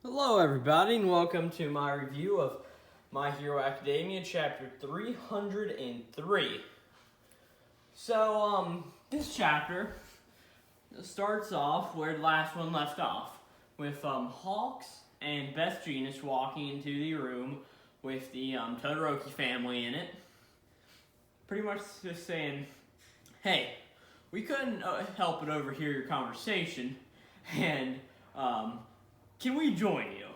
Hello everybody and welcome to my review of My Hero Academia chapter 303. This chapter starts off where the last one left off, with Hawks and Best Jeanist walking into the room with the Todoroki family in it. Pretty much just saying, hey, we couldn't help but overhear your conversation, and can we join you?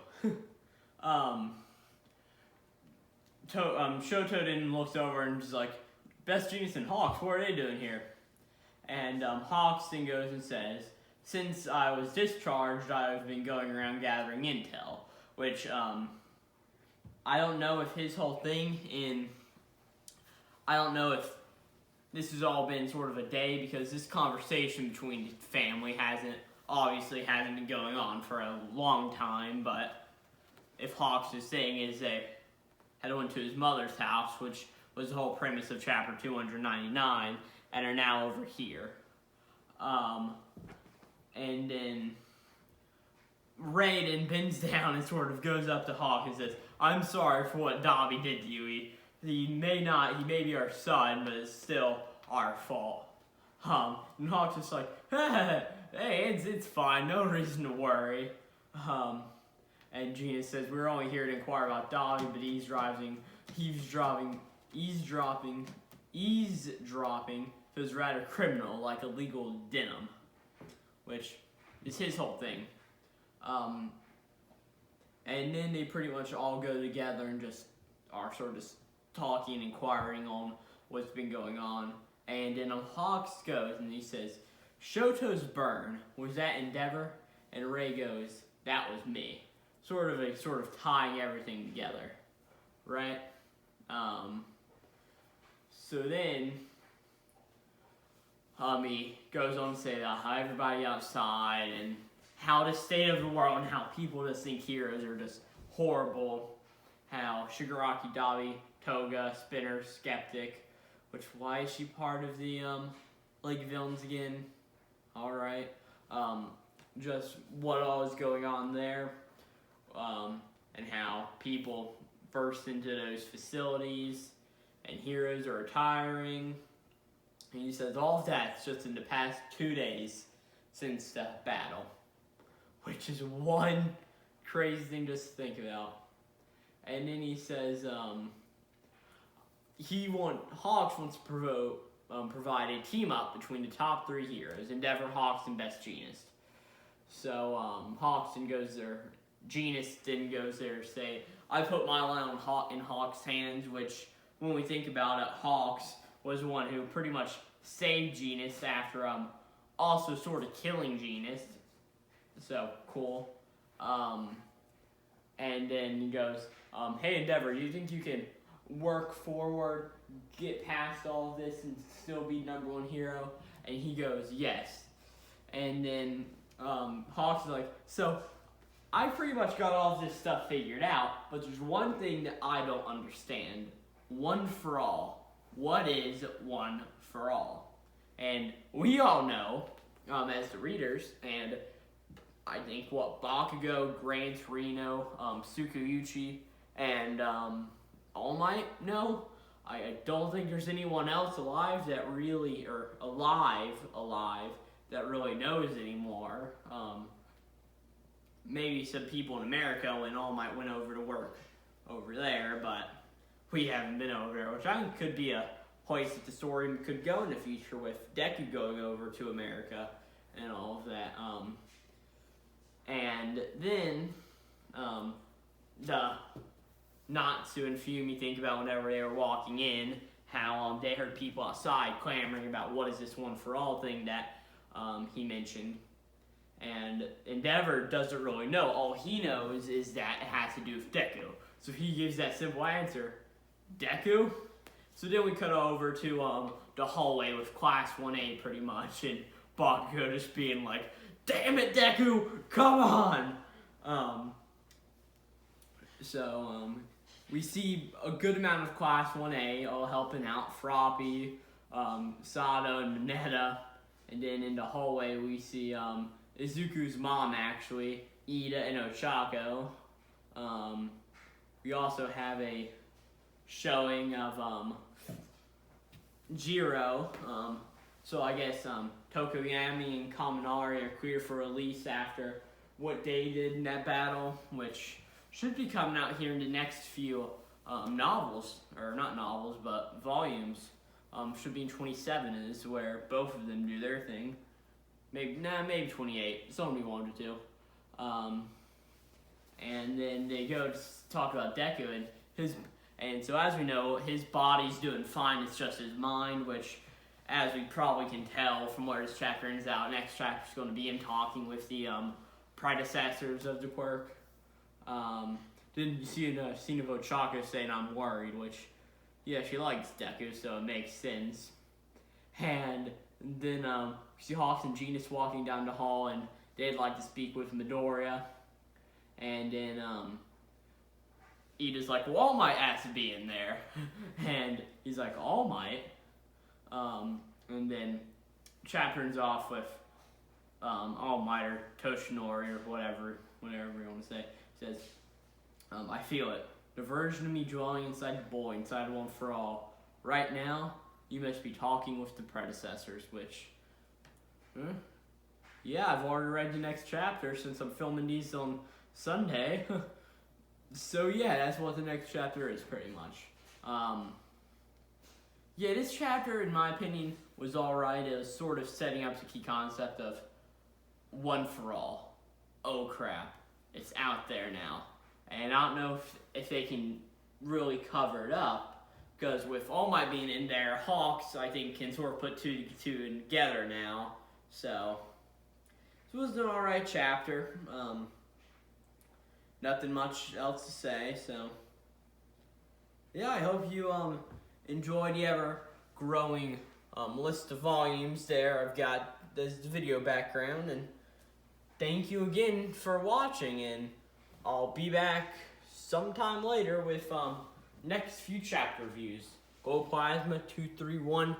Shotoden looks over and is like, Best Jeanist and Hawks, what are they doing here? And Hawks then goes and says, since I was discharged, I've been going around gathering intel, which I don't know if his whole thing I don't know if this has all been sort of a day, because this conversation between the family obviously hasn't been going on for a long time, but if Hawks is saying is they had went to his mother's house, which was the whole premise of chapter 299, and are now over here. And then Raiden bends down and sort of goes up to Hawk and says, I'm sorry for what Dobby did to you. He may be our son, but it's still our fault. And Hawk's just like, hey, it's fine, no reason to worry. And Jeanist says, we're only here to inquire about Dobby, but eavesdropping feels rather criminal, like illegal denim, which is his whole thing. And then they pretty much all go together and just are sort of just talking and inquiring on what's been going on. And then Hawks goes and he says, Shoto's burn, was that Endeavor? And Ray goes, that was me. Sort of tying everything together, right? So then he goes on to say that how everybody outside and how the state of the world and how people just think heroes are just horrible. How Shigaraki, Dabi, Toga, Spinner, Skeptic, which why is she part of the League of Villains again? Alright. Just what all is going on there. And how people burst into those facilities and heroes are retiring. And he says all of that's just in the past 2 days since the battle, which is one crazy thing just to think about. And then he says Hawks wants to provide a team up between the top 3 heroes, Endeavor, Hawks, and Best Jeanist. So Hawks then goes there. Jeanist then goes there to say, I put my line in Hawks' hands, which, when we think about it, Hawks was the one who pretty much saved Jeanist after also sort of killing Jeanist. So, cool. And then he goes, hey Endeavor, do you think you can work forward, get past all of this, and still be #1 hero? And he goes, yes. And then Hawks is like, so I pretty much got all of this stuff figured out, but there's one thing that I don't understand. One for all. What is one for all? And we all know, as the readers, and I think Bakugo, Gran Torino, Tsukuyuchi, and All Might know. I don't think there's anyone else alive that really knows anymore. Maybe some people in America when All Might went over to work over there, but we haven't been over there, which I think could be a place that the story could go in the future, with Deku going over to America and all of that. And then the Natsu and Fumi think about whenever they were walking in, how they heard people outside clamoring about what is this one for all thing that he mentioned. And Endeavor doesn't really know. All he knows is that it has to do with Deku. So he gives that simple answer, Deku? So then we cut over to the hallway with Class 1A pretty much, and Bakugo just being like, damn it, Deku, come on! We see a good amount of Class 1A all helping out Froppy, Sato, and Mineta. And then in the hallway we see Izuku's mom, actually, Ida and Ochako. We also have a showing of Jiro. So I guess Tokoyami and Kaminari are clear for release after what they did in that battle, which should be coming out here in the next few novels, or not novels, but volumes. Should be in 27 is where both of them do their thing. Maybe 28. It's only one or two. And then they go to talk about Deku and so as we know, his body's doing fine. It's just his mind, which, as we probably can tell from where this chapter ends out, next chapter is going to be him talking with the predecessors of the quirk. Then you see a scene of Ochako saying, "I'm worried," which, yeah, she likes Deku, so it makes sense. And then you see Hawks and Jeanist walking down the hall, and they'd like to speak with Midoriya. And then Ida's like, "Well, All Might has to be in there." And he's like, "All Might?" And then chapter ends off with All Might or Toshinori or whatever you want to say. Says, "I feel it. The version of me dwelling inside the boy, inside One for All. Right now, you must be talking with the predecessors," which, yeah, I've already read the next chapter since I'm filming these on Sunday. So yeah, that's what the next chapter is, pretty much. Yeah, this chapter, in my opinion, was alright. It was sort of setting up the key concept of One for All. Oh crap, it's out there now. And I don't know if they can really cover it up, because with All Might being in there, Hawks, I think, can sort of put two together now. So, this was an alright chapter. Nothing much else to say, so yeah, I hope you enjoyed the ever-growing list of volumes there. I've got this video background, and thank you again for watching, and I'll be back sometime later with next few chapter reviews. Glowplasma231